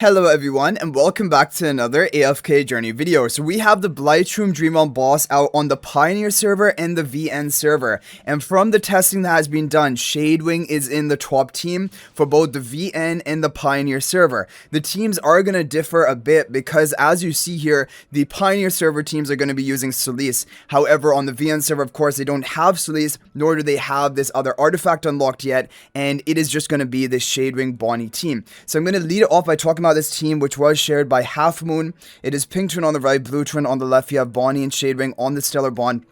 Hello everyone and welcome back to another AFK journey video. So we have the Blightshroom Dream On boss out on the Pioneer server and the VN server. And from the testing that has been done, Shadewing is in the top team for both the VN and the Pioneer server. The teams are going to differ a bit because as you see here, the Pioneer server teams are going to be using Solise. However, on the VN server, of course, they don't have Solise, nor do they have this other artifact unlocked yet. And it is just going to be the Shadewing Bonnie team. So I'm going to lead it off by talking about this team, which was shared by Half Moon. It is Pink Twin on the right, Blue Twin on the left. You have Bonnie and Shadewing on the Stellar Bond,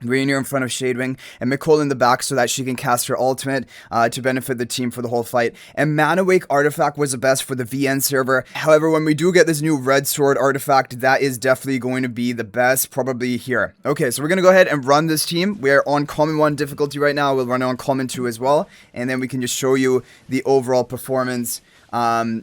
Rainier in front of Shadewing, and McCall in the back so that she can cast her ultimate to benefit the team for the whole fight. And Mana Wake artifact was the best for the VN server. However, when we do get this new Red Sword artifact, that is definitely going to be the best, probably here. Okay, so we're going to go ahead and run this team. We're on Common 1 difficulty right now. We'll run it on Common 2 as well, and then we can just show you the overall performance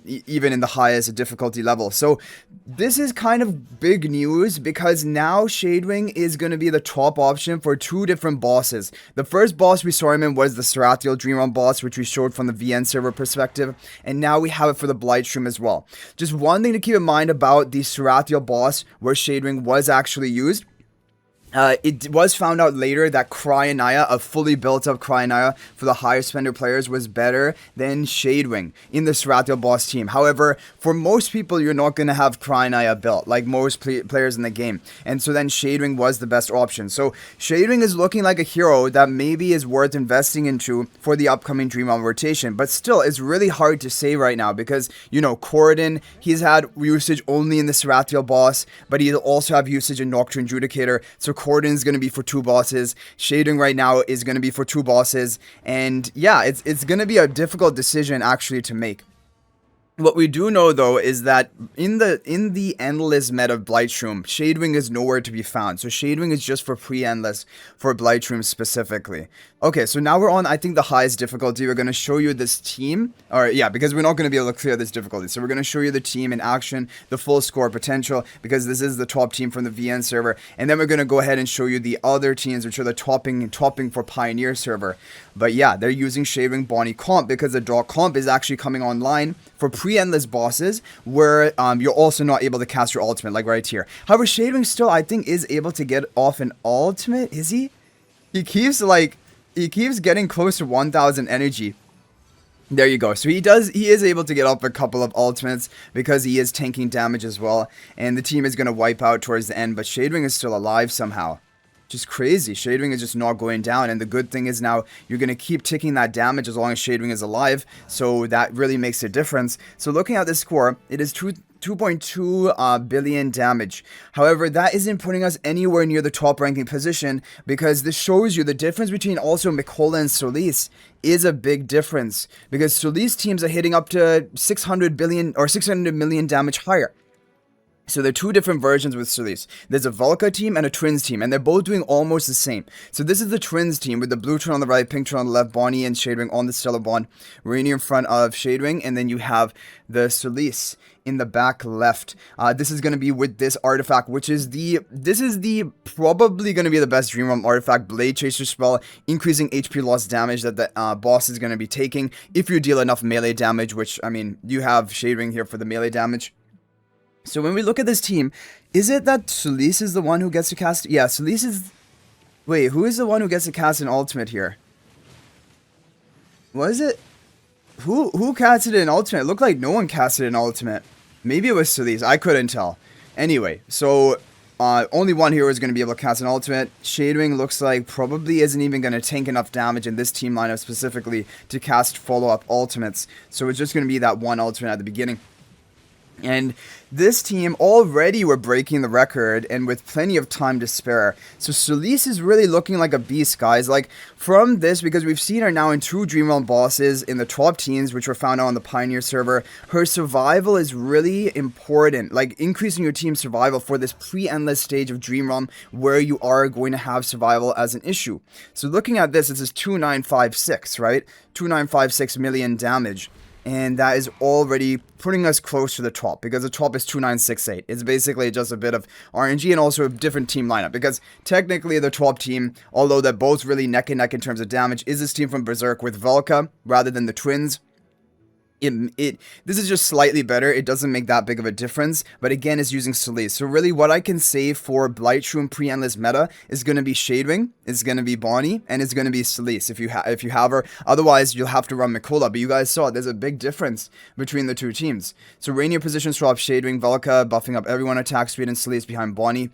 even in the highest difficulty level. So this is kind of big news because now Shadewing is going to be the top option for two different bosses. The first boss we saw him in was the Sarathiel Dream On boss, which we showed from the VN server perspective, and now we have it for the Blightshroom as well. Just one thing to keep in mind about the Sarathiel boss where Shadewing was actually used. It was found out later that Cryonia, a fully built up Cryonia for the higher spender players, was better than Shadewing in the Sarathiel boss team. However, for most people, you're not going to have Cryonia built, like most players in the game. And so then Shadewing was the best option. So Shadewing is looking like a hero that maybe is worth investing into for the upcoming Dream On rotation. But still, it's really hard to say right now because, you know, Kordan, he's had usage only in the Sarathiel boss, but he'll also have usage in Nocturne Judicator. So Kordan is going to be for two bosses. Shadewing right now is going to be for two bosses. And yeah, it's going to be a difficult decision actually to make. What we do know though is that in the endless meta of Blightshroom, Shadewing is nowhere to be found. So Shadewing is just for pre-endless for Blightshroom specifically. Okay, so now we're on, I think, the highest difficulty. We're going to show you this team. Or yeah, because we're not going to be able to clear this difficulty. So we're going to show you the team in action, the full score potential, because this is the top team from the VN server. And then we're going to go ahead and show you the other teams, which are the topping for Pioneer server. But yeah, they're using Shadewing Bonnie comp because the draw comp is actually coming online for pre-endless bosses where you're also not able to cast your ultimate, like right here. However, Shadewing still, I think, is able to get off an ultimate. Is he? He keeps getting close to 1,000 energy. There you go. So he is able to get up a couple of ultimates because he is tanking damage as well. And the team is going to wipe out towards the end, but Shadewing is still alive somehow. Just crazy. Shadewing is just not going down, and the good thing is now you're going to keep ticking that damage as long as Shadewing is alive, so that really makes a difference. So looking at this score, it is 2.2 billion damage. However, that isn't putting us anywhere near the top ranking position because this shows you the difference between also Mikola and Solise is a big difference because Solise teams are hitting up to 600 billion or 600 million damage higher. So there are two different versions with Solise. There's a Vulca team and a Twins team, and they're both doing almost the same. So this is the Twins team with the Blue Twin on the right, Pink Twin on the left, Bonnie and Shadewing on the Stellar Bond, Rainier in front of Shadewing, and then you have the Solise in the back left. This is going to be with this artifact, which is probably going to be the best Dream On artifact, Blade Chaser spell, increasing HP loss damage that the boss is going to be taking if you deal enough melee damage, which, I mean, you have Shadewing here for the melee damage. So when we look at this team, is it that Solise is the one who gets to cast? Yeah, Solise is... Wait, who is the one who gets to cast an ultimate here? Was it? Who casted an ultimate? It looked like no one casted an ultimate. Maybe it was Solise. I couldn't tell. Anyway, so only one hero is going to be able to cast an ultimate. Shadewing looks like probably isn't even going to tank enough damage in this team lineup specifically to cast follow-up ultimates. So it's just going to be that one ultimate at the beginning. And this team already were breaking the record and with plenty of time to spare. So Solise is really looking like a beast, guys. Like from this, because we've seen her now in two Dream Realm bosses in the top teams, which were found out on the Pioneer server. Her survival is really important, like increasing your team's survival for this pre-endless stage of Dream Realm where you are going to have survival as an issue. So looking at this, is 2956, right? 2956 million damage. And that is already putting us close to the top because the top is 2968. It's basically just a bit of RNG and also a different team lineup because technically the top team, although they're both really neck and neck in terms of damage, is this team from Berserk with Vulca rather than the Twins. This is just slightly better. It doesn't make that big of a difference, but again, it's using Solise. So really what I can say for Blightshroom pre-endless meta is going to be Shadewing, it's going to be Bonnie, and it's going to be Solise if you have her. Otherwise, you'll have to run Mikola, but you guys saw there's a big difference between the two teams. So Rainier position swap Shadewing, Velka buffing up everyone attack speed, and Solise behind Bonnie.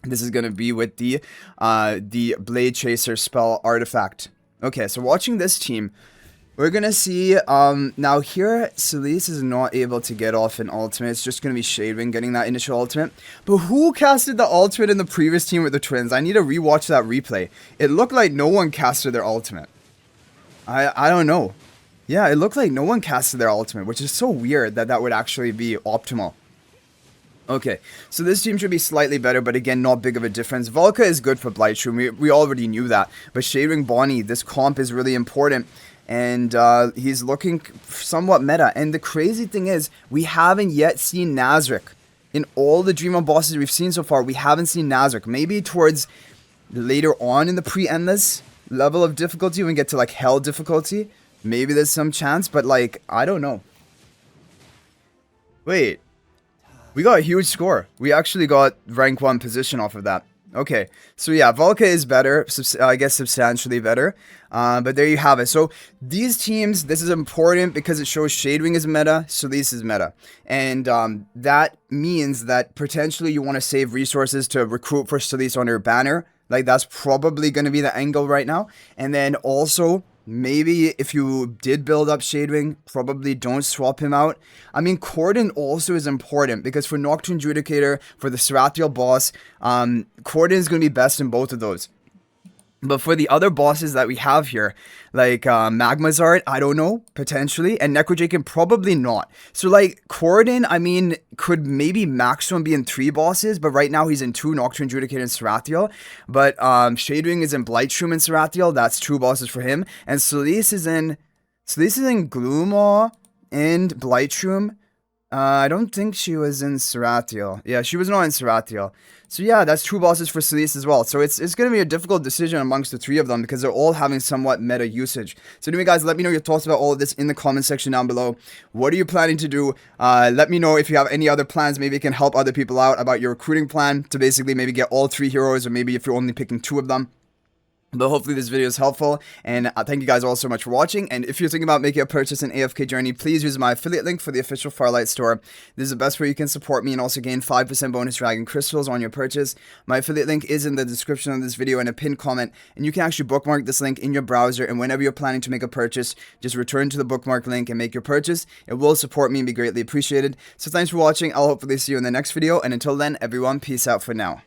This is going to be with the Blade Chaser spell artifact. Okay, so watching this team, we're going to see, now here, Solise is not able to get off an ultimate. It's just going to be Shadewing getting that initial ultimate. But who casted the ultimate in the previous team with the twins? I need to rewatch that replay. It looked like no one casted their ultimate. I don't know. Yeah, it looked like no one casted their ultimate, which is so weird that that would actually be optimal. Okay, so this team should be slightly better, but again, not big of a difference. Velka is good for Blightshroom. We already knew that. But Shadewing Bonnie, this comp is really important. And he's looking somewhat meta. And the crazy thing is, we haven't yet seen Nazarick. In all the Dream On bosses we've seen so far, we haven't seen Nazarick. Maybe towards later on in the pre-endless level of difficulty, when we get to like hell difficulty, maybe there's some chance, but like, I don't know. Wait. We got a huge score. We actually got rank 1 position off of that. Okay, so yeah, Velka is better, I guess substantially better, but there you have it. So these teams, this is important because it shows Shadewing is meta, Solise is meta, and that means that potentially you want to save resources to recruit for Solise on your banner. Like, that's probably going to be the angle right now. And then also, maybe if you did build up Shadewing, probably don't swap him out. I mean, Kordan also is important because for Nocturne Judicator, for the Sarathiel boss, Kordan is going to be best in both of those. But for the other bosses that we have here, like Magmazart, I don't know, potentially, and Necrojaken, probably not. So like Kordan, I mean, could maybe maximum be in 3 bosses, but right now he's in 2, Nocturne Judicator and Sarathiel. But Shadewing is in Blightshroom and Sarathiel, that's 2 bosses for him. And Solise is in Gloommaw and Blightshroom. I don't think she was in Sarathiel. Yeah, she was not in Sarathiel. So yeah, that's 2 bosses for Solise as well. So it's going to be a difficult decision amongst the 3 of them because they're all having somewhat meta usage. So anyway, guys, let me know your thoughts about all of this in the comment section down below. What are you planning to do? Let me know if you have any other plans. Maybe it can help other people out about your recruiting plan to basically maybe get all 3 heroes, or maybe if you're only picking 2 of them. But hopefully this video is helpful, and thank you guys all so much for watching. And if you're thinking about making a purchase in AFK Journey, please use my affiliate link for the official Farlight store. This is the best way you can support me and also gain 5% bonus dragon crystals on your purchase. My affiliate link is in the description of this video and a pinned comment, and you can actually bookmark this link in your browser, and whenever you're planning to make a purchase, just return to the bookmark link and make your purchase. It will support me and be greatly appreciated. So thanks for watching. I'll hopefully see you in the next video, and until then, everyone, peace out for now.